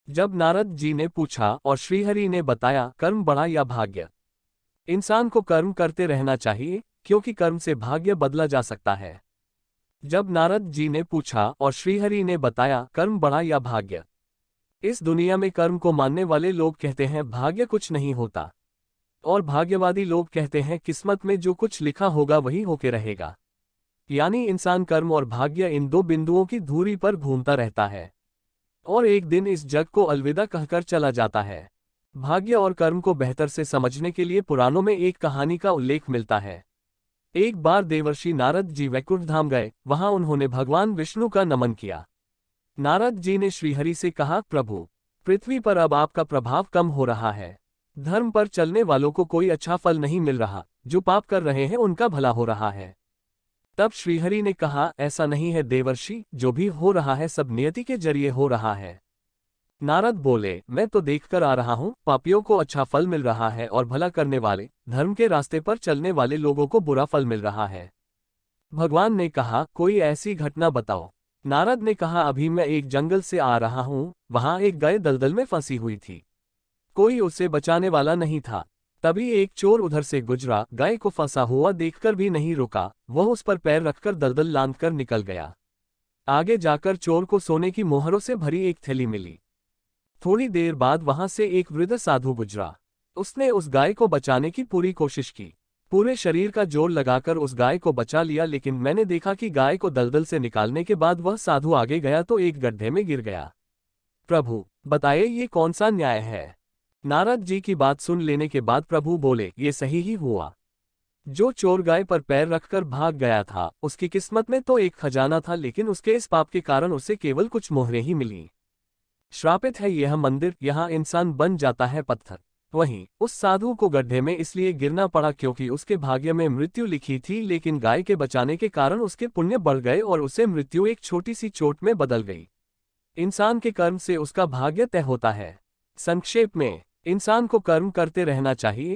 जब नारद जी ने पूछा और श्रीहरि ने बताया, कर्म बड़ा या भाग्य। इंसान को कर्म करते रहना चाहिए, क्योंकि कर्म से भाग्य बदला जा सकता है। जब नारद जी ने पूछा और श्रीहरि ने बताया, कर्म बड़ा या भाग्य। इस दुनिया में कर्म को मानने वाले लोग कहते हैं भाग्य कुछ नहीं होता, और भाग्यवादी लोग कहते हैं किस्मत में जो कुछ लिखा होगा वही होके रहेगा। यानी इंसान कर्म और भाग्य इन दो बिंदुओं की धुरी पर घूमता रहता है और एक दिन इस जग को अलविदा कहकर चला जाता है। भाग्य और कर्म को बेहतर से समझने के लिए पुराणों में एक कहानी का उल्लेख मिलता है। एक बार देवर्षि नारद जी वैकुंठ धाम गए, वहां उन्होंने भगवान विष्णु का नमन किया। नारद जी ने श्रीहरि से कहा, प्रभु, पृथ्वी पर अब आपका प्रभाव कम हो रहा है। धर्म पर चलने वालों को कोई अच्छा फल नहीं मिल रहा, जो पाप कर रहे हैं उनका भला हो रहा है। तब श्रीहरि ने कहा, ऐसा नहीं है देवर्षि, जो भी हो रहा है सब नियति के जरिए हो रहा है। नारद बोले, मैं तो देखकर आ रहा हूँ, पापियों को अच्छा फल मिल रहा है और भला करने वाले, धर्म के रास्ते पर चलने वाले लोगों को बुरा फल मिल रहा है। भगवान ने कहा, कोई ऐसी घटना बताओ। नारद ने कहा, अभी मैं एक जंगल से आ रहा हूँ, वहां एक गाय दलदल में फंसी हुई थी। कोई उसे बचाने वाला नहीं था। तभी एक चोर उधर से गुजरा, गाय को फंसा हुआ देखकर भी नहीं रुका, वह उस पर पैर रखकर दलदल लांघकर निकल गया। आगे जाकर चोर को सोने की मोहरों से भरी एक थैली मिली। थोड़ी देर बाद वहां से एक वृद्ध साधु गुजरा। उसने उस गाय को बचाने की पूरी कोशिश की, पूरे शरीर का जोर लगाकर उस गाय को बचा लिया, लेकिन मैंने देखा कि गाय को दलदल से निकालने के बाद वह साधु आगे गया तो एक गड्ढे में गिर गया। प्रभु, बताइए ये कौन सा न्याय है। नारद जी की बात सुन लेने के बाद प्रभु बोले, ये सही ही हुआ। जो चोर गाय पर पैर रखकर भाग गया था, उसकी किस्मत में तो एक खजाना था, लेकिन उसके इस पाप के कारण उसे केवल कुछ मोहरें ही मिली। श्रापित है यह मंदिर, यहाँ इंसान बन जाता है पत्थर। वहीं उस साधु को गड्ढे में इसलिए गिरना पड़ा क्योंकि उसके भाग्य में मृत्यु लिखी थी, लेकिन गाय के बचाने के कारण उसके पुण्य बढ़ गए और उसे मृत्यु एक छोटी सी चोट में बदल गई। इंसान के कर्म से उसका भाग्य तय होता है। संक्षेप में, इंसान को कर्म करते रहना चाहिए,